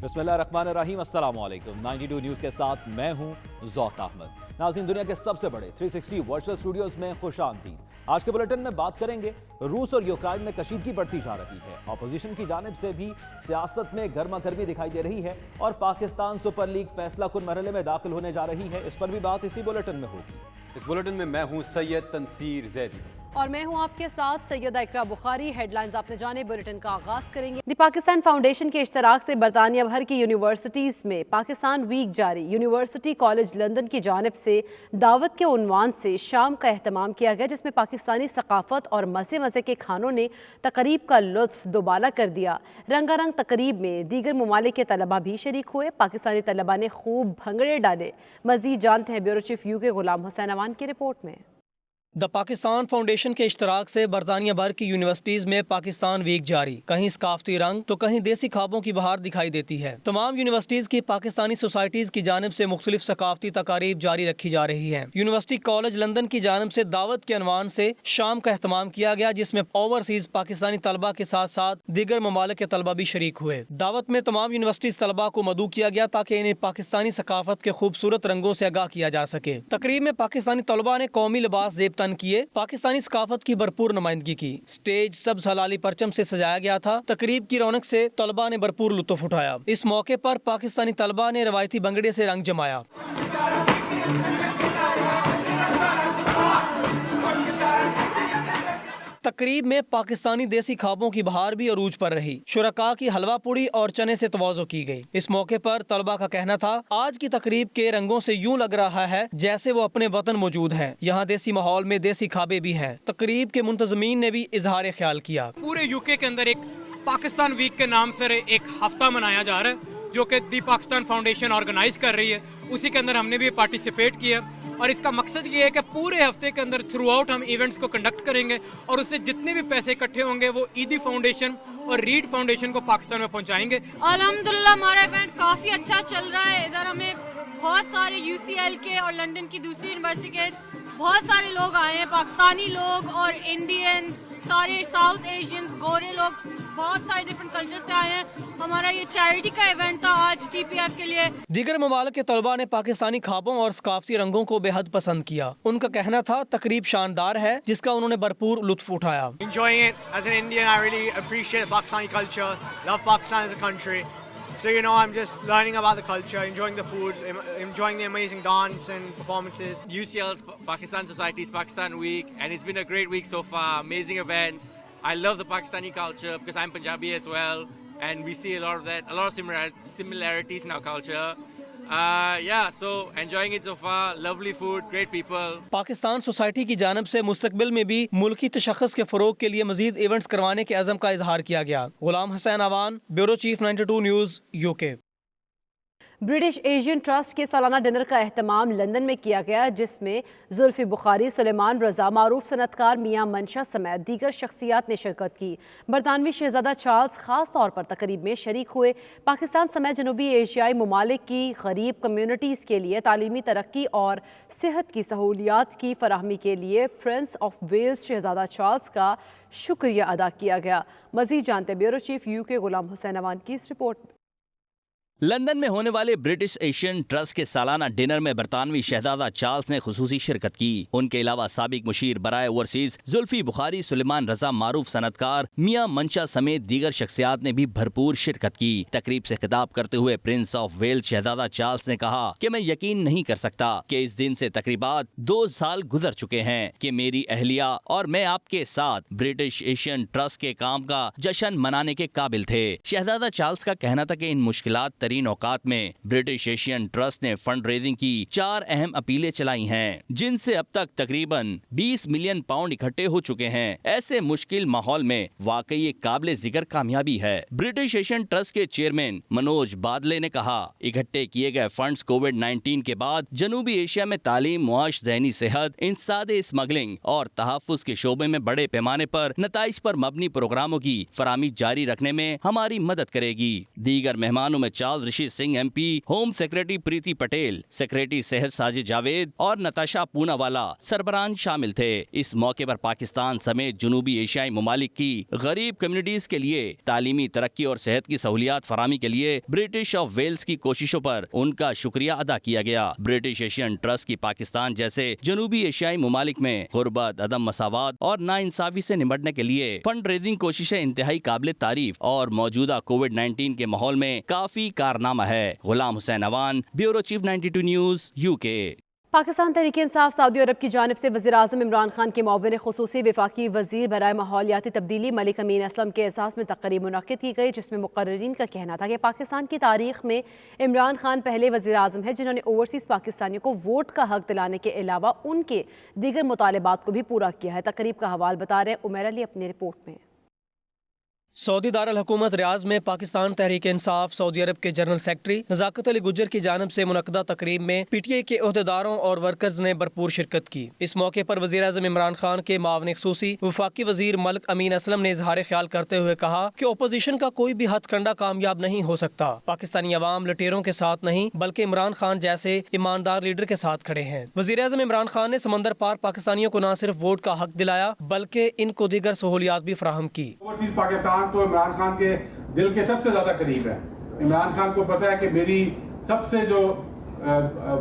बिस्मिल्लाहिर्रहमानिर्रहीम, अस्सलाम वालेकुम। 92 न्यूज़ के साथ मैं हूं ज़ौक अहमद। नाज़रीन, दुनिया के सबसे बड़े 360 वर्चुअल स्टूडियोज़ में खुशामदीद। आज के बुलेटिन में बात करेंगे रूस और यूक्रेन में कशीदगी बढ़ती जा रही है, अपोजिशन की जानिब से भी सियासत में गर्मा गर्मी दिखाई दे रही है और पाकिस्तान सुपर लीग फैसला कुन मरहले में दाखिल होने जा रही है। इस पर भी बात इसी बुलेटिन में होगी। इस बुलेटिन में मैं हूं सैयद तनसीर जैदी और मैं हूं आपके साथ सैयदा इकरा बुखारी। हेडलाइंस आपने जाने, बुलेटिन का आगाज करेंगे। द पाकिस्तान फाउंडेशन के इश्तराक से बरतानिया भर की यूनिवर्सिटीज़ में पाकिस्तान वीक जारी। यूनिवर्सिटी कॉलेज लंदन की जानिब से दावत के उन्वान से शाम का एहतमाम किया गया, जिसमें पाकिस्तानी सकाफत और मज़े मज़े के खानों ने तकरीब का लुत्फ दोबाला कर दिया। रंगारंग तकरीब में दीगर ममालिक के तलबा भी शरीक हुए। पाकिस्तानी तलबा ने खूब भंगड़े डाले। मज़ीद जानते हैं bureau chief UK Ghulam Hussain Awan की रिपोर्ट में। द पाकिस्तान फाउंडेशन के इश्तराक से बरतानिया भर की यूनिवर्सिटीज़ में पाकिस्तान वीक जारी। कहीं सकाफती रंग तो कहीं देसी खाबों की बहार दिखाई देती है। तमाम यूनिवर्सिटीज़ की पाकिस्तानी सोसाइटीज़ की जानिब से मुख्तलिफ सकाफती तकारीब जारी रखी जा रही है। यूनिवर्सिटी कॉलेज लंदन की जानिब से दावत के अनवान से शाम का एहतमाम किया गया, जिसमें ओवरसीज़ पाकिस्तानी तलबा के साथ साथ दीगर ममालिक के तलबा भी शरीक हुए। दावत में तमाम यूनिवर्सिटीज़ तलबा को मदऊ किया गया ताकि इन्हें पाकिस्तानी सकाफत के खूबसूरत रंगों से आगाह किया जा सके। तकरीब में पाकिस्तानी तलबा ने कौमी लिबास ज़ेब तन किए, पाकिस्तानी सकाफत की भरपूर नुमाइंदगी की। स्टेज सब्ज हलाली परचम से सजाया गया था। तकरीब की रौनक से तलबा ने भरपूर लुत्फ उठाया। इस मौके पर पाकिस्तानी तलबा ने रवायती भंगड़े से रंग जमाया। तकरीब में पाकिस्तानी देसी खाबों की बहार भी अरूज पर रही। शुरका की हलवा पूड़ी और चने से तवाज़ो की गई। इस मौके पर तलबा का कहना था, आज की तकरीब के रंगों से यूं लग रहा है जैसे वो अपने वतन मौजूद हैं। यहाँ देसी माहौल में देसी खाबे भी हैं। तकरीब के मुंतज़मीन ने भी इजहार ख्याल किया। पूरे यूके के अंदर एक पाकिस्तान वीक के नाम से एक हफ्ता मनाया जा रहा है, जो कि दी पाकिस्तान फाउंडेशन ऑर्गेनाइज कर रही है। उसी के अंदर हमने भी पार्टिसिपेट किया और इसका मकसद ये है कि पूरे हफ्ते के अंदर थ्रू आउट हम इवेंट्स को कंडक्ट करेंगे और उससे जितने भी पैसे इकट्ठे होंगे वो ईदी फाउंडेशन और रीड फाउंडेशन को पाकिस्तान में पहुंचाएंगे। अल्हम्दुलिल्लाह हमारा इवेंट काफ़ी अच्छा चल रहा है। इधर हमें बहुत सारे यूसीएल के और लंदन की दूसरी यूनिवर्सिटी के बहुत सारे लोग आए हैं, पाकिस्तानी लोग और इंडियन, सारे साउथ एशियंस, गोरे लोग, बहुत सारे डिफरेंट कल्चर से आए हैं। हमारा ये चैरिटी का इवेंट था आज टीपीएफ के लिए। दीगर ममालिक के तलबा ने पाकिस्तानी खाबों और सकाफती रंगों को बेहद पसंद किया। उनका कहना था तकरीब शानदार है, जिसका उन्होंने भरपूर लुत्फ उठाया। Enjoying it as an Indian, I really appreciate Pakistani culture, love Pakistan as a country. So I'm just learning about the culture, enjoying the food, enjoying the amazing dance and performances. UCL's Pakistan Society's Pakistan Week, and it's been a great week so far. Amazing events. I love the Pakistani culture because I'm Punjabi as well, and we see a lot of that, a lot of similarities in our culture. So enjoying it so far. Lovely food, great people. Pakistan society की जानब से मुस्तकबिल में भी मुल्की तशख्खुस के फरोग के लिए मजीद इवेंट्स करवाने के अज़म का इजहार किया गया। Ghulam Hussain Awan, bureau chief 92 news UK. British Asian trust के सालाना डिनर का एहतमाम लंदन में किया गया, जिसमें जुल्फी बुखारी, सुलेमान रजा, मारूफ सनतकार मियाँ मंशा समेत दीगर शख्सियात ने शिरकत की। बरतानवी शहजादा चार्ल्स खास तौर पर तकरीब में शरीक हुए। पाकिस्तान समेत जनूबी एशियाई ममालिक की गरीब कम्यूनिटीज़ के लिए तालीमी तरक्की और सेहत की सहूलियात की फराहमी के लिए प्रिंस ऑफ वेल्स शहजादा चार्ल्स का शुक्रिया अदा किया गया। मज़ीद जानते bureau chief UK Ghulam Hussain Awan की इस रिपोर्ट। लंदन में होने वाले ब्रिटिश एशियन ट्रस्ट के सालाना डिनर में बरतानवी शहजादा चार्ल्स ने खुसूसी शिरकत की। उनके अलावा साबिक मुशीर बराए ओवरसीज जुल्फी बुखारी, सुलेमान रजा, मारूफ सनतकार मियाँ मंशा समेत दीगर शख्सियात ने भी भरपूर शिरकत की। तकरीब से खिताब करते हुए प्रिंस ऑफ वेल्स शहजादा चार्ल्स ने कहा कि मैं यकीन नहीं कर सकता कि इस दिन से तकरीबन 2 साल गुजर चुके हैं कि मेरी अहलिया और मैं आपके साथ ब्रिटिश एशियन ट्रस्ट के काम का जश्न मनाने के काबिल थे। शहजादा चार्ल्स का कहना था कि इन मुश्किलात औकात में ब्रिटिश एशियन ट्रस्ट ने फंड रेजिंग की 4 अहम अपीलें चलाई हैं, जिनसे अब तक तकरीबन 20 मिलियन पाउंड इकट्ठे हो चुके हैं। ऐसे मुश्किल माहौल में वाकई एक काबिल जिक्र कामयाबी है। ब्रिटिश एशियन ट्रस्ट के चेयरमैन मनोज बादले ने कहा, इकट्ठे किए गए फंड्स कोविड-19 के बाद जनूबी एशिया में तालीम, मुआश, ज़हनी सेहत, इंसादे स्मगलिंग और तहफ़्फ़ुज़ के शोबे में बड़े पैमाने पर नताइज पर मबनी प्रोग्रामों की फराहमी जारी रखने में हमारी मदद करेगी। दीगर मेहमानों में Charles Nawaz Rashid Singh MP, home secretary Priti Patel, secretary सेहत साजिद जावेद और नताशा पूनावाला सरबराह शामिल थे। इस मौके पर पाकिस्तान समेत जनूबी एशियाई ममालिक की गरीब कम्युनिटीज के लिए तालीमी तरक्की और सेहत की सहूलियात फरामी के लिए ब्रिटिश ऑफ वेल्स की कोशिशों पर उनका शुक्रिया अदा किया गया। ब्रिटिश एशियन ट्रस्ट की पाकिस्तान जैसे जनूबी एशियाई ममालिक में गुर्बत, अदम मसावात और नाइंसाफी से निपटने के लिए फंड रेजिंग कोशिशें इंतहाई काबिल तारीफ और मौजूदा कोविड-19 के माहौल में काफी कारनामा है। Ghulam Hussain Awan, bureau chief 92 news, UK। Pakistan Tehreek-e-Insaf Saudi Arab की जानिब से वज़ीर-ए-आज़म इमरान खान के मुआविन ख़ुसूसी वफाकी वज़ीर बराए माहौलियाती तब्दीली मलिक अमीन असलम के एहसास में तक़रीब मुनक़्क़िद की गई, जिसमें मुक़र्रिरीन का कहना था कि पाकिस्तान की तारीख़ में इमरान खान पहले वज़ीर-ए-आज़म है जिन्होंने ओवरसीज़ पाकिस्तानियों को वोट का हक़ दिलाने के अलावा उनके दीगर मुतालबात को भी पूरा किया है। तक़रीब का हवाला बता रहे उमैर अली अपनी रिपोर्ट में। सऊदी दारुल हुकूमत रियाज में पाकिस्तान तहरीक इंसाफ सऊदी अरब के जनरल सेक्रेटरी नज़ाकत अली गुज्जर की जानिब से मुनक़्क़दा तकरीब में PTI के ओहदेदारों और वर्कर्स ने भरपूर शिरकत की। इस मौके पर वज़ीर-ए-आज़म इमरान खान के मुआविन ख़ुसूसी वफाकी वज़ीर मलिक अमीन असलम ने इज़हार ख्याल करते हुए कहा कि अपोजिशन का कोई भी हथकंडा कामयाब नहीं हो सकता। पाकिस्तानी अवाम लुटेरों के साथ नहीं बल्कि इमरान खान जैसे ईमानदार लीडर के साथ खड़े हैं। वज़ीर-ए-आज़म इमरान खान ने समंदर पार पाकिस्तानियों को न सिर्फ वोट का हक दिलाया बल्कि इनको दीगर सहूलियात भी फराहम की। पाकिस्तान तो इमरान खान के दिल के सबसे ज्यादा करीब है। इमरान खान को पता है कि मेरी सबसे जो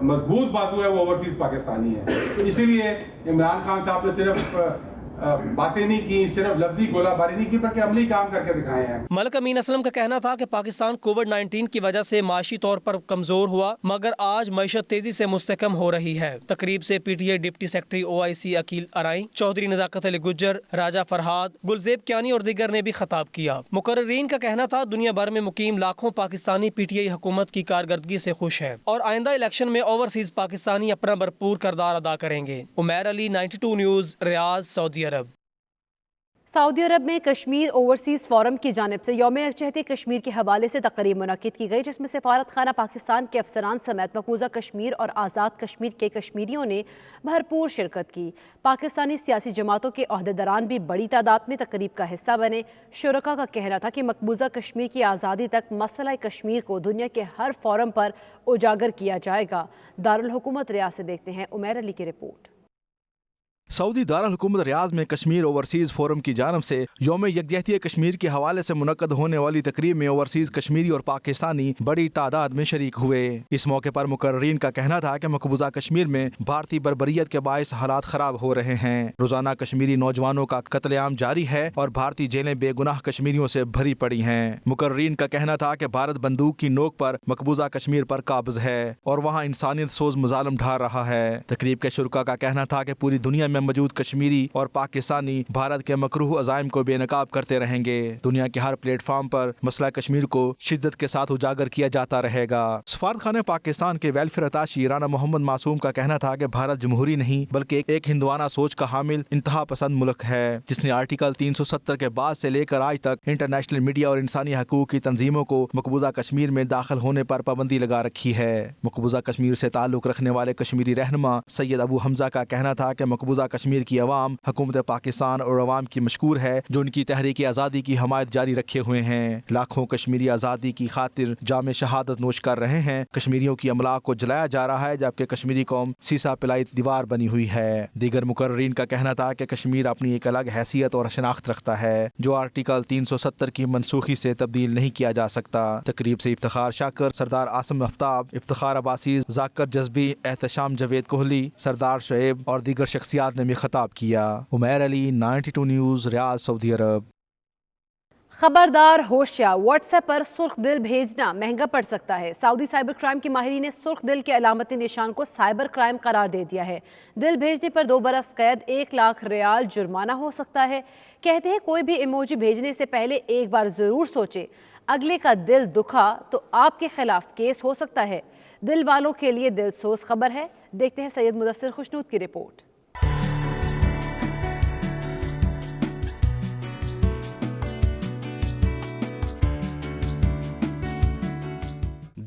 मजबूत बाजू है वो ओवरसीज पाकिस्तानी है। इसीलिए इमरान खान साहब ने सिर्फ बातें नहीं की, सिर्फ लफ्जी गोलाबारी नहीं की, बल्कि अमली काम करके दिखाए हैं। मलिक अमीन असलम का कहना था कि पाकिस्तान कोविड-19 की वजह से माशी तौर पर कमजोर हुआ मगर आज मईशत तेजी से मुस्तकम हो रही है। तकरीब से PTI deputy secretary OIC Aqeel Arain, Chaudhry Nazakat Ali Gujjar, Raja Farhad, Gulzeb Kayani और दीगर ने भी खिताब किया। मुकर्रिरीन का कहना था दुनिया भर में मुकीम लाखों पाकिस्तानी PTI हुकूमत की कारकर्दगी से खुश है और आइंदा इलेक्शन में ओवरसीज पाकिस्तानी अपना भरपूर किरदार अदा करेंगे। उमैर अली, 92 न्यूज़, रियाज, सऊदी अरब। सऊदी अरब में कश्मीर ओवरसीज़ फोरम की जानिब से यौम यकजहती कश्मीर के हवाले से तकरीब मुनक़्क़िद की गई, जिसमें सफारत खाना पाकिस्तान के अफसरान समेत मकबूजा कश्मीर और आज़ाद कश्मीर के कश्मीरियों ने भरपूर शिरकत की। पाकिस्तानी सियासी जमातों के अहदेदारान भी बड़ी तादाद में तकरीब का हिस्सा बने। शुरका का कहना था कि मकबूजा कश्मीर की आज़ादी तक मसला कश्मीर को दुनिया के हर फोरम पर उजागर किया जाएगा। दारुल हुकूमत रियाज से देखते हैं उमैर अली की रिपोर्ट। सऊदी दारुल हुकूमत रियाज में कश्मीर ओवरसीज़ फोरम की जानब से यौम यकजहती कश्मीर के हवाले से मुनक्कद होने वाली तकरीब में ओवरसीज़ कश्मीरी और पाकिस्तानी बड़ी तादाद में शरीक हुए। इस मौके पर मुकर्रिरीन का कहना था कि मकबूजा कश्मीर में भारतीय बर्बरियत के बायस हालात खराब हो रहे हैं। रोजाना कश्मीरी नौजवानों का कत्लेआम जारी है और भारतीय जेलें बेगुनाह कश्मीरियों से भरी पड़ी हैं। मुकर्रिरीन का कहना था कि भारत बंदूक की नोक पर मकबूजा कश्मीर पर काबिज है और वहाँ इंसानियत सोज मुजालम ढा रहा है। तकरीब के शुरका का कहना था कि पूरी दुनिया में मौजूद कश्मीरी और पाकिस्तानी भारत के मकरूह अज़ाइम को बेनकाब करते रहेंगे। दुनिया के हर प्लेटफॉर्म पर मसला कश्मीर को शिद्दत के साथ उजागर किया जाता रहेगा। सफारतखाने पाकिस्तान के वेलफेयर अताशी राना मोहम्मद मासूम का कहना था कि भारत जमहूरी नहीं बल्कि एक हिंदवाना सोच का हामिल इंतहा पसंद मुल्क है, जिसने आर्टिकल 370 के बाद से लेकर आज तक इंटरनेशनल मीडिया और इंसानी हकूक की तंजीमों को मकबूजा कश्मीर में दाखिल होने पर पाबंदी लगा रखी है। मकबूजा कश्मीर से ताल्लुक रखने वाले कश्मीरी रहनुमा सैयद अबू हमजा का कहना था कि मकबूजा कश्मीर की अवाम हुकूमत पाकिस्तान और अवाम की मशकूर है जो उनकी तहरीक आज़ादी की हमायत जारी रखे हुए हैं। लाखों कश्मीरी आज़ादी की खातिर जाम शहादत नोश कर रहे हैं। कश्मीरियों की अमलाक को जलाया जा रहा है जबकि कश्मीरी कौम सीसा पिलाई दीवार बनी हुई है। दीगर मुकर्रिरीन का कहना था कि कश्मीर अपनी एक अलग हैसियत और शनाख्त रखता है जो आर्टिकल 370 की मनसूखी से तब्दील नहीं किया जा सकता। तकरीब से इफ्तिखार शाकर, सरदार आसम आफ्ताब, इफ्तिखार अब्बासी, जाकर जज्बी, एहतशाम जवेद कोहली, सरदार शुएब और दीगर शख्सियात ने भी खिताब किया। Umair Ali, 92 news, Riyadh, Saudi Arab. खबरदार होशियार, व्हाट्सएप पर सुर्ख दिल भेजना महंगा पड़ सकता है। सऊदी साइबर क्राइम की माहिरीन ने सुर्ख दिल के अलामती निशान को साइबर क्राइम करार दे दिया है। दिल भेजने पर 2 बरस कैद, 1 लाख रियाल जुर्माना हो सकता है। कहते हैं कोई भी इमोजी भेजने से पहले एक बार जरूर सोचे, अगले का दिल दुखा तो आपके खिलाफ केस हो सकता है। दिल वालों के लिए दिलसोज खबर है। देखते हैं सैयद मुदस्सिर खुशनूद की रिपोर्ट।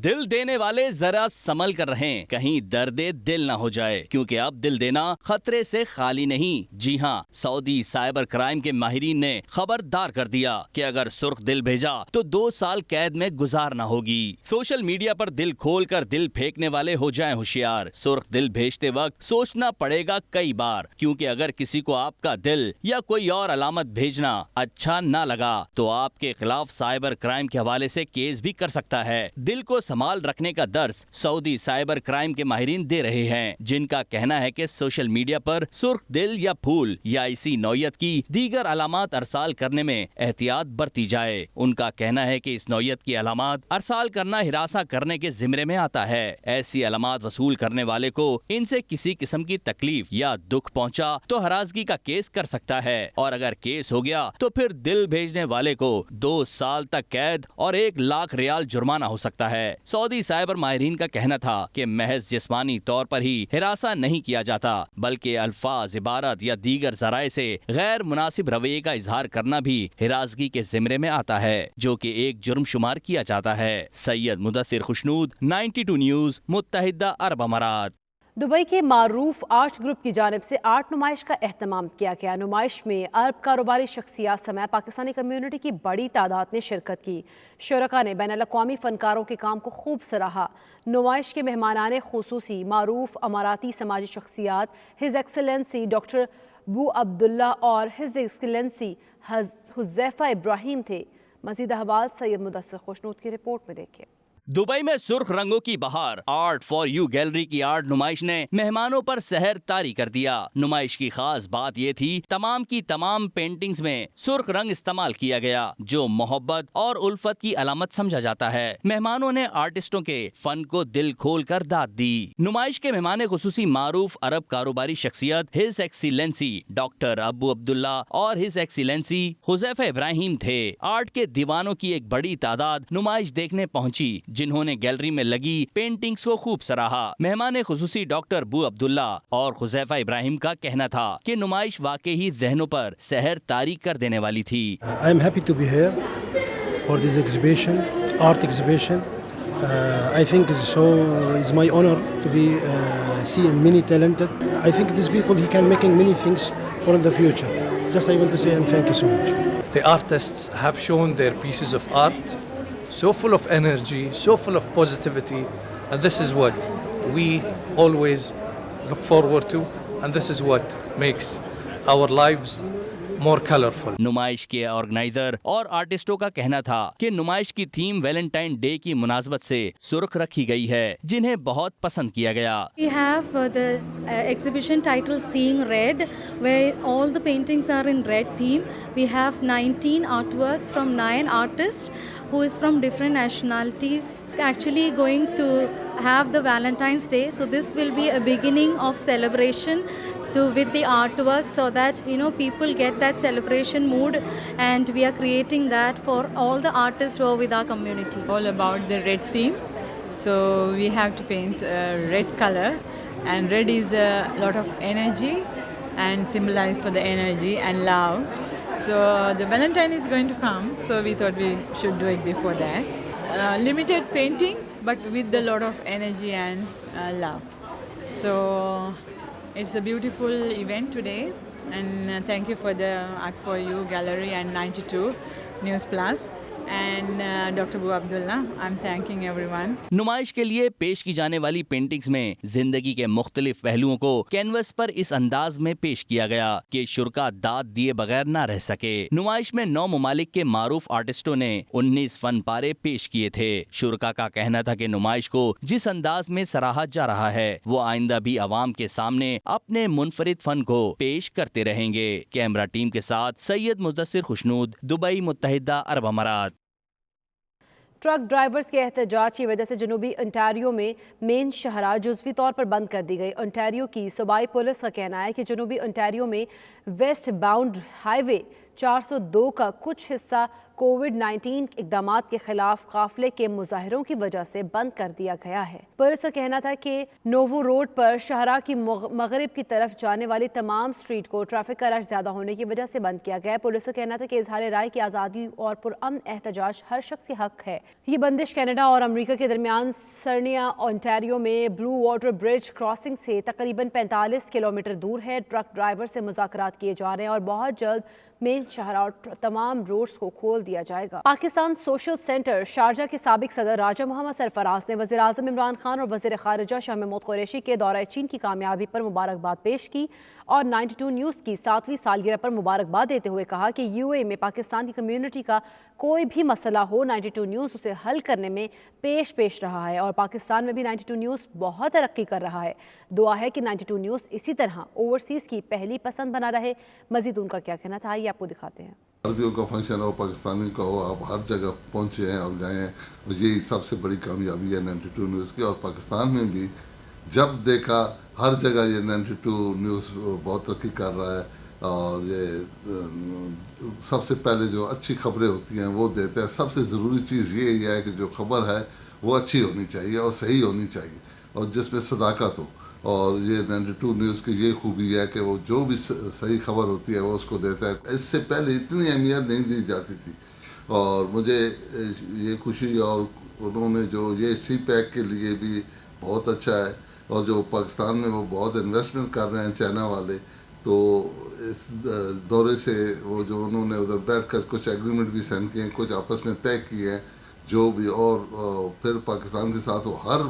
دل دینے والے ذرا سنبھل کر رہیں، کہیں درد دل نہ ہو جائے، کیونکہ اب دل دینا خطرے سے خالی نہیں۔ جی ہاں، سعودی سائبر کرائم کے ماہرین نے خبردار کر دیا کہ اگر سرخ دل بھیجا تو 2 سال قید میں گزارنا ہوگی۔ سوشل میڈیا پر دل کھول کر دل پھینکنے والے ہو جائیں ہوشیار۔ سرخ دل بھیجتے وقت سوچنا پڑے گا کئی بار، کیونکہ اگر کسی کو آپ کا دل یا کوئی اور علامت بھیجنا اچھا نہ لگا تو آپ کے خلاف سائبر کرائم کے حوالے سے کیس بھی کر سکتا ہے۔ دل کو سنبھال رکھنے کا درس سعودی سائبر کرائم کے ماہرین دے رہے ہیں، جن کا کہنا ہے کہ سوشل میڈیا پر سرخ دل یا پھول یا اسی نوعیت کی دیگر علامات ارسال کرنے میں احتیاط برتی جائے۔ ان کا کہنا ہے کہ اس نوعیت کی علامات ارسال کرنا ہراساں کرنے کے زمرے میں آتا ہے۔ ایسی علامات وصول کرنے والے کو ان سے کسی قسم کی تکلیف یا دکھ پہنچا تو ہراسگی کا کیس کر سکتا ہے، اور اگر کیس ہو گیا تو پھر دل بھیجنے والے کو 2 سال تک قید اور 1 لاکھ ریال جرمانہ ہو سکتا ہے۔ سعودی سائبر ماہرین کا کہنا تھا کہ محض جسمانی طور پر ہی ہراساں نہیں کیا جاتا، بلکہ الفاظ، عبارت یا دیگر ذرائع سے غیر مناسب رویے کا اظہار کرنا بھی ہراسگی کے زمرے میں آتا ہے، جو کہ ایک جرم شمار کیا جاتا ہے۔ سید مدثر خوشنود، 92 نیوز، متحدہ عرب امارات۔ دبئی کے معروف آرٹ گروپ کی جانب سے آرٹ نمائش کا اہتمام کیا گیا۔ نمائش میں عرب کاروباری شخصیات سمیت پاکستانی کمیونٹی کی بڑی تعداد نے شرکت کی۔ شرکاء نے بین الاقوامی فنکاروں کے کام کو خوب سراہا۔ نمائش کے مہمانان خصوصی معروف اماراتی سماجی شخصیات ہز ایکسلنسی ڈاکٹر بو عبداللہ اور ہز ایکسلنسی حذیفہ ابراہیم تھے۔ مزید احوال سید مدثر خوشنود کی رپورٹ میں دیکھیں۔ دبئی میں سرخ رنگوں کی بہار آرٹ فار یو گیلری کی آرٹ نمائش نے مہمانوں پر سحر طاری کر دیا۔ نمائش کی خاص بات یہ تھی تمام کی تمام پینٹنگز میں سرخ رنگ استعمال کیا گیا، جو محبت اور الفت کی علامت سمجھا جاتا ہے۔ مہمانوں نے آرٹسٹوں کے فن کو دل کھول کر داد دی۔ نمائش کے مہمان خصوصی معروف عرب کاروباری شخصیت ہز ایکسیلنسی ڈاکٹر ابو عبداللہ اور ہز ایکسیلنسی حذیفہ ابراہیم تھے۔ آرٹ کے دیوانوں کی ایک بڑی تعداد نمائش دیکھنے پہنچی، جنہوں نے گیلری میں لگی پینٹنگز کو خوب سراہا۔ مہمان خصوصی ڈاکٹر بو عبداللہ اور حذیفہ ابراہیم کا کہنا تھا کہ نمائش واقعی ذہنوں پر سحر طاری کر دینے والی تھی۔ I am happy to be here for this exhibition, art exhibition. I think it's my honor to be seeing many talented. I think these people he can making many things for the future. Just I want to say and thank you so much. The artists have shown their pieces of art so full of energy, so full of positivity, and this is what we always look forward to, and this is what makes our lives more colorful. نمائش کے organiser اور آرٹسٹوں کا کہنا تھا کہ نمائش کی theme Valentine day کی مناسبت سے سرخ رکھی گئی ہے، جنہیں بہت پسند کیا گیا۔ We have the exhibition titled Seeing Red, where all the paintings are in red theme. We have 19 artworks from 9 artists who is from different nationalities, actually going to have the Valentine's Day. So this will be a beginning of celebration with the artwork, so that people get that celebration mood, and we are creating that for all the artists who are with our community. All about the red theme. So we have to paint red color, and red is a lot of energy and symbolize for the energy and love. So the Valentine is going to come, so we thought we should do it before that. Limited paintings, but with a lot of energy and love. So it's a beautiful event today, and thank you for the Art for You Gallery and 92 News Plus. And Dr. Boo Abdullah, I'm thanking everyone. نمائش کے لیے پیش کی جانے والی paintings میں زندگی کے مختلف پہلوؤں کو کینوس پر اس انداز میں پیش کیا گیا کہ شرکاء داد دیے بغیر نہ رہ سکے۔ نمائش میں 9 ممالک کے معروف آرٹسٹوں نے 19 فن پارے پیش کیے تھے۔ شرکاء کا کہنا تھا کہ نمائش کو جس انداز میں سراہا جا رہا ہے، وہ آئندہ بھی عوام کے سامنے اپنے منفرد فن کو پیش کرتے رہیں گے۔ کیمرہ ٹیم کے ساتھ سید مدثر خوشنود، دبئی، متحدہ عرب امارات۔ ٹرک ڈرائیورز کے احتجاج کی وجہ سے جنوبی انٹیریو میں مین شاہراہ جزوی طور پر بند کر دی گئی۔ انٹیریو کی صوبائی پولیس کا کہنا ہے کہ جنوبی انٹیریو میں ویسٹ باؤنڈ ہائی وے 402 का कुछ हिस्सा कोविड-19 इकदामात के खिलाफ काफिले के मुजाहिरों की वजह से बंद कर दिया गया है। पुलिस का कहना था कि नोवो रोड पर शाहराह की मगरिब की तरफ जाने वाली तमाम स्ट्रीट को ट्रैफिक का रश ज्यादा होने की वजह से बंद किया गया है। पुलिस का कहना था कि इजहार राय की आज़ादी और पुरअमन एहतजाज हर शख्सी हक है। ये बंदिश कनाडा और अमेरिका के दरमियान सर्निया ओंटारियो में ब्लू वाटर ब्रिज क्रॉसिंग से तकरीबन 45 किलोमीटर दूर है। ट्रक ड्राइवर से मुज़ाकरात किए जा रहे हैं और बहुत जल्द मेन शहर और तमाम रोड्स को खोल दिया जाएगा। पाकिस्तान सोशल सेंटर शारजा के साबिक सदर राजा मोहम्मद सरफराज ने वज़ीर आज़म इमरान खान और वज़ीर ख़ारिजा शाह महमूद कुरैशी के दौरा चीन की कामयाबी पर मुबारकबाद पेश की और 92 न्यूज़ की 7वीं सालगिरह पर मुबारकबाद देते हुए कहा कि यूएई में पाकिस्तान की कम्युनिटी का कोई भी मसला हो, 92 न्यूज़ उसे हल करने में पेश रहा है और पाकिस्तान में भी 92 न्यूज़ बहुत तरक्की कर रहा है। दुआ है कि 92 न्यूज़ इसी तरह ओवरसीज़ की पहली पसंद बना रहे। मज़ीद उनका क्या कहना था, ये आपको दिखाते हैं। अरबियों का फंक्शन हो, पाकिस्तानी का हो, आप हर जगह पहुँचे हैं और गए हैं, यही सबसे बड़ी कामयाबी है 92 न्यूज़ की। और पाकिस्तान में भी जब देखा हर जगह ये 92 न्यूज़ बहुत तरक्की कर रहा है और ये सबसे पहले जो अच्छी खबरें होती हैं वो देते हैं। सबसे ज़रूरी चीज़ ये है कि जो खबर है वो अच्छी होनी चाहिए और सही होनी चाहिए और जिसमें सदाकत हो। और ये 92 न्यूज़ की ये खूबी है कि वो जो भी सही खबर होती है वो उसको देता है। इससे पहले इतनी अहमियत नहीं दी जाती थी और मुझे ये खुशी और उन्होंने जो ये सी पैक के लिए भी बहुत अच्छा है और जो पाकिस्तान में वो बहुत इन्वेस्टमेंट कर रहे हैं चाइना वाले, तो इस दौरे से वो जो उन्होंने उधर बैठ कर कुछ एग्रीमेंट भी साइन किए हैं, कुछ आपस में तय किए हैं जो भी, और फिर पाकिस्तान के साथ वो हर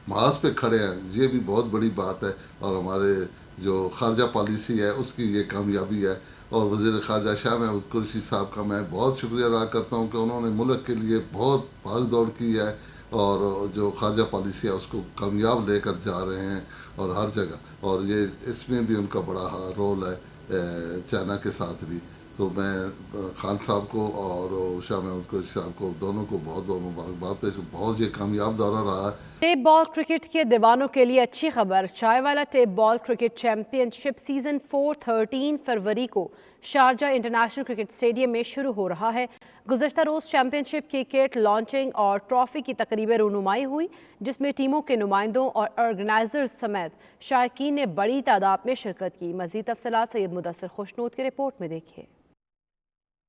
महाज पे खड़े हैं, ये भी बहुत बड़ी बात है। और हमारे जो खारजा पॉलिसी है उसकी ये कामयाबी है और वज़ीर ख़ारजा शाह महमूद कुरैशी साहब का मैं बहुत शुक्रिया अदा करता हूँ कि उन्होंने मुल्क के लिए बहुत भाग दौड़ की है और जो खारजा पॉलिसी है उसको कामयाब लेकर जा रहे हैं और हर जगह, और ये इसमें भी उनका बड़ा रोल है चाइना के साथ भी। तो मैं खान साहब को और शाह महमूद कुरैशी साहब को दोनों को बहुत बहुत मुबारकबाद पेश, बहुत ये कामयाब दौरा रहा है। टेप बॉल क्रिकेट के दीवानों के लिए अच्छी खबर, Chaiwala tape ball cricket championship season 4 13 फरवरी को शारजा इंटरनेशनल क्रिकेट स्टेडियम में शुरू हो रहा है। गुज़श्ता रोज़ चैंपियनशिप की किट लॉन्चिंग और ट्रॉफी की तकरीब रुनुमाई हुई, जिसमें टीमों के नुमाइंदों और ऑर्गेनाइजर्स समेत शायकीन ने बड़ी तादाद में शिरकत की। मज़ीद तफसीलात सैयद मुदस्सिर खुशनूद की रिपोर्ट में देखिए।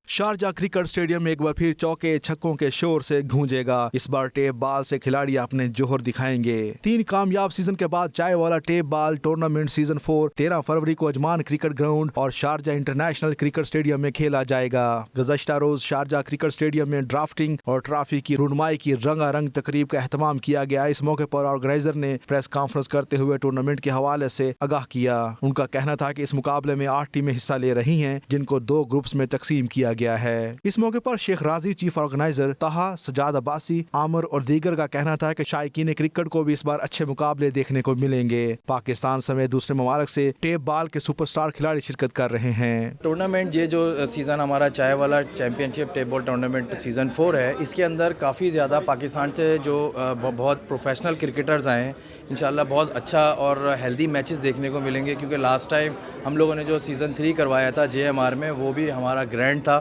शारजा क्रिकेट स्टेडियम में एक बार फिर चौके छक्कों के शोर से गूंजेगा। इस बार टेप बॉल से खिलाड़ी अपने जोहर दिखाएंगे। 3 कामयाब सीजन के बाद चायवाला टेप बॉल टूर्नामेंट सीजन 4 13 फरवरी को अजमान क्रिकेट ग्राउंड और शारजा इंटरनेशनल क्रिकेट स्टेडियम में खेला जाएगा। गुज़श्ता रोज शारजा क्रिकेट स्टेडियम में ड्राफ्टिंग और ट्रॉफी की रुनमाई की रंगारंग तकरीब का एहतमाम किया गया। इस मौके पर ऑर्गेनाइजर ने प्रेस कॉन्फ्रेंस करते हुए टूर्नामेंट के हवाले से आगाह किया। उनका कहना था कि इस मुकाबले में 8 टीमें हिस्सा ले रही हैं, जिनको 2 ग्रुप्स में तकसीम किया गया है। इस मौके पर शेख राजी, चीफ ऑर्गेनाइजर ताहा, सजाद अब्बासी, आमर और दीगर का कहना था कि शायकीन क्रिकेट को भी इस बार अच्छे मुकाबले देखने को मिलेंगे। पाकिस्तान समेत दूसरे ममालिक से टेप बॉल के सुपरस्टार खिलाड़ी शिरकत कर रहे हैं। टूर्नामेंट ये जो सीज़न हमारा Chaiwala championship tape ball tournament season 4 है, इसके अंदर काफ़ी ज़्यादा पाकिस्तान से जो बहुत प्रोफेशनल क्रिकेटर्स आए हैं, इंशाल्लाह बहुत अच्छा और हेल्दी मैचेस देखने को मिलेंगे। क्योंकि लास्ट टाइम हम लोगों ने जो सीज़न 3 करवाया था JMR में, वो भी हमारा ग्रैंड था,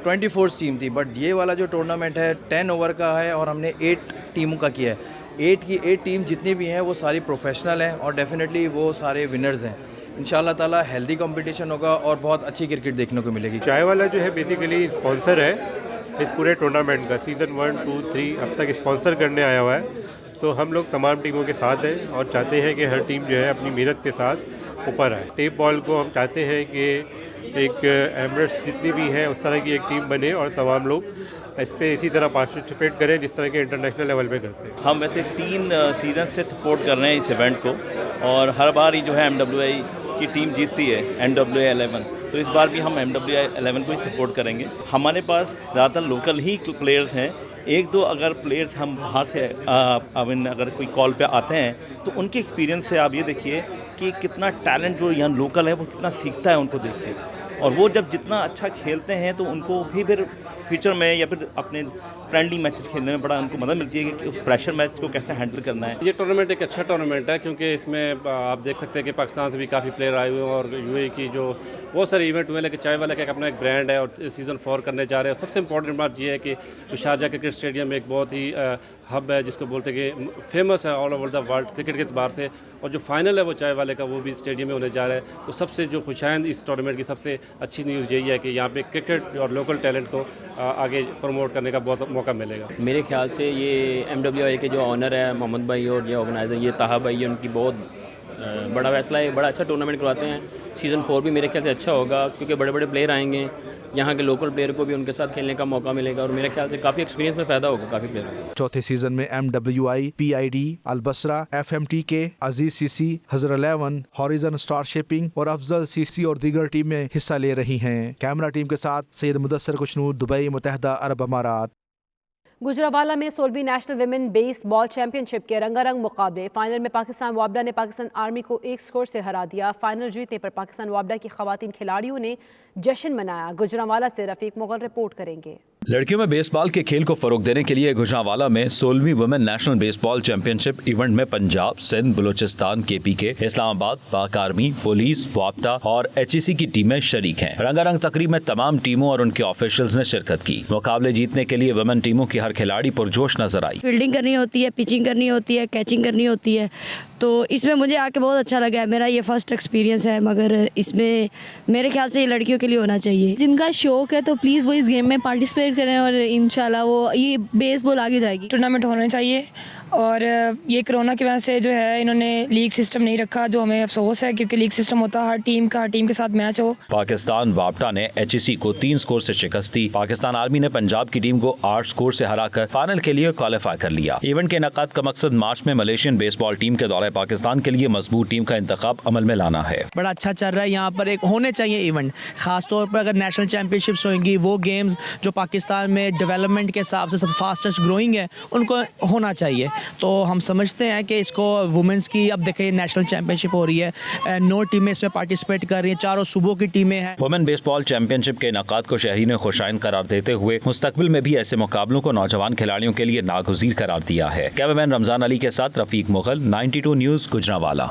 24 टीम थी। बट ये वाला जो टूर्नामेंट है 10 ओवर का है और हमने 8 टीमों का किया है। 8 की 8 टीम जितनी भी हैं वो सारी प्रोफेशनल हैं और डेफिनेटली वो सारे विनर्स हैं। इंशाल्लाह ताला हेल्दी कंपटीशन होगा और बहुत अच्छी क्रिकेट देखने को मिलेगी। चायवाला जो है बेसिकली स्पॉन्सर है इस पूरे टूर्नामेंट का, सीज़न 1, 2, 3 अब तक स्पॉन्सर करने आया हुआ है। तो हम लोग तमाम टीमों के साथ हैं और चाहते हैं कि हर टीम जो है अपनी मेहनत के साथ ऊपर आए। टेप बॉल को हम चाहते हैं कि एक एमरेट्स जितनी भी हैं उस तरह की एक टीम बने और तमाम लोग इस पे इसी तरह पार्टिसिपेट करें जिस तरह के इंटरनेशनल लेवल पे करते हैं। हम वैसे 3 सीज़न से सपोर्ट कर रहे हैं इस इवेंट को और हर बार ही जो है MWI की टीम जीतती है, NWA 11, तो इस बार भी हम MWI 11 को ही सपोर्ट करेंगे। हमारे पास ज़्यादातर लोकल ही प्लेयर्स हैं, 1-2 अगर प्लेयर्स हम बाहर से अगर कोई कॉल पे आते हैं तो उनके एक्सपीरियंस से आप ये देखिए कि कितना टैलेंट जो यहाँ लोकल है वो कितना सीखता है उनको देख के, और वो जब जितना अच्छा खेलते हैं तो उनको भी फिर फ्यूचर में या फिर अपने फ्रेंडली मैचेस खेलने में बड़ा उनको मदद मिलती है कि उस प्रेशर मैच को कैसे हैंडल करना है। ये टूर्नामेंट एक अच्छा टूर्नामेंट है क्योंकि इसमें आप देख सकते हैं कि पाकिस्तान से भी काफ़ी प्लेयर आए हुए हैं और यूएई की जो बहुत सारे इवेंट हुए, लेकिन चाय वाला का अपना एक ब्रांड है और सीज़न 4 करने जा रहे हैं। सबसे इम्पोर्टेंट बात यह है कि शारजा क्रिकेट स्टेडियम एक बहुत ही हब है, जिसको बोलते हैं कि फेमस है all over the world cricket के अतबार से, और जो फाइनल है वो चाय वाले का वो भी स्टेडियम में होने जा रहा है। तो सबसे जो खुशाइंद इस टूर्नामेंट की सबसे अच्छी न्यूज़ यही है कि यहाँ पे क्रिकेट और लोकल टैलेंट को आगे प्रमोट करने का बहुत मौका मिलेगा। मेरे ख्याल से ये MWI के जो ऑनर है मोहम्मद भाई और जो ऑर्गेनाइज़र ये ताहा भाई, उनकी बहुत बड़ा फैसला है, बड़ा अच्छा टूर्नामेंट करवाते हैं। सीज़न 4 भी मेरे ख्याल से अच्छा होगा, क्योंकि बड़े बड़े प्लेयर आएंगे, यहाँ के लोकल प्लेयर को भी उनके साथ खेलने का मौका मिलेगा, और मेरे ख्याल से काफ़ी एक्सपीरियंस में फ़ायदा होगा काफ़ी प्लेयरों को। चौथे सीजन में MWI, PID, अलबसरा, FMTK, अजीज CC, हजर 11, हॉरिजन स्टार शिपिंग और अफजल CC और दीगर टीमें हिस्सा ले रही हैं। कैमरा टीम के साथ सैयद मुदस्सर कुशनूर, दुबई, मुत्तहिदा अरब अमारात। गुजरावाला में 16वीं नेशनल विमेन बेसबॉल चैंपियनशिप के रंगारंग मुकाबले। फाइनल में पाकिस्तान वापडा ने पाकिस्तान आर्मी को 1 स्कोर से हरा दिया। फाइनल जीतने पर पाकिस्तान वापडा की खवातीन खिलाड़ियों ने जश्न मनाया। गुजरावाला से रफीक मुगल रिपोर्ट करेंगे। लड़कियों में बेसबॉल के खेल को फरोग देने के लिए गुजरावाला में 16वीं women national baseball championship event में पंजाब, सिंध, बलूचिस्तान, KPK, इस्लामाबाद, पाक आर्मी, पुलिस, वापडा और HEC की टीमें शरीक हैं। रंगारंग तकरीब में तमाम टीमों और उनके ऑफिशियल्स ने शिरकत की। मुकाबले जीतने के लिए वुमेन टीमों की हर खिलाड़ी पुरजोश नजर आई। फील्डिंग करनी होती है, पिचिंग करनी होती है, कैचिंग करनी होती है, तो इसमें मुझे आके बहुत अच्छा लगा है। मेरा ये फर्स्ट एक्सपीरियंस है, मगर इसमें मेरे ख्याल से ये लड़कियों के लिए होना चाहिए। जिनका शौक है तो प्लीज़ वो इस गेम में पार्टिसिपेट करें, और इंशाल्लाह वो ये बेसबॉल आगे जाएगी। टूर्नामेंट होना चाहिए, और ये कोरोना की वजह से जो है इन्होंने लीग सिस्टम नहीं रखा, जो हमें अफसोस है, क्योंकि लीग सिस्टम होता हर टीम के साथ मैच हो। पाकिस्तान वापडा ने HEC को 3 स्कोर से शिकस्त दी। पाकिस्तान आर्मी ने पंजाब की टीम को 8 स्कोर से हराकर फाइनल के लिए क्वालिफाई कर लिया। इवेंट के इनेकाद का मकसद मार्च में मलेशियन बेसबॉल टीम के दौरे पाकिस्तान के लिए मजबूत टीम का इंतखाब अमल में लाना है। बड़ा अच्छा चल रहा है यहाँ पर, एक होने चाहिए इवेंट, खासतौर पर अगर नेशनल चैंपियनशिप्स होंगी, वो गेम्स जो पाकिस्तान में डेवलपमेंट के हिसाब से सब फास्टेस्ट ग्रोइंग है, उनको होना चाहिए। तो हम समझते हैं कि इसको वुमेंस की, अब देखें नेशनल चैंपियनशिप हो रही है, 9 टीमें इसमें पार्टिसिपेट कर रही हैं, 4 सूबों की टीमें हैं। वुमेन बेसबॉल चैंपियनशिप के इनेकाद को शहरी ने खुशाइन करार देते हुए मुस्तकबिल में भी ऐसे मुकाबलों को नौजवान खिलाड़ियों के लिए नागुज़ीर करार दिया है। कैमरामैन रमजान अली के साथ रफीक मुगल, 92 न्यूज़, गुजरांवाला।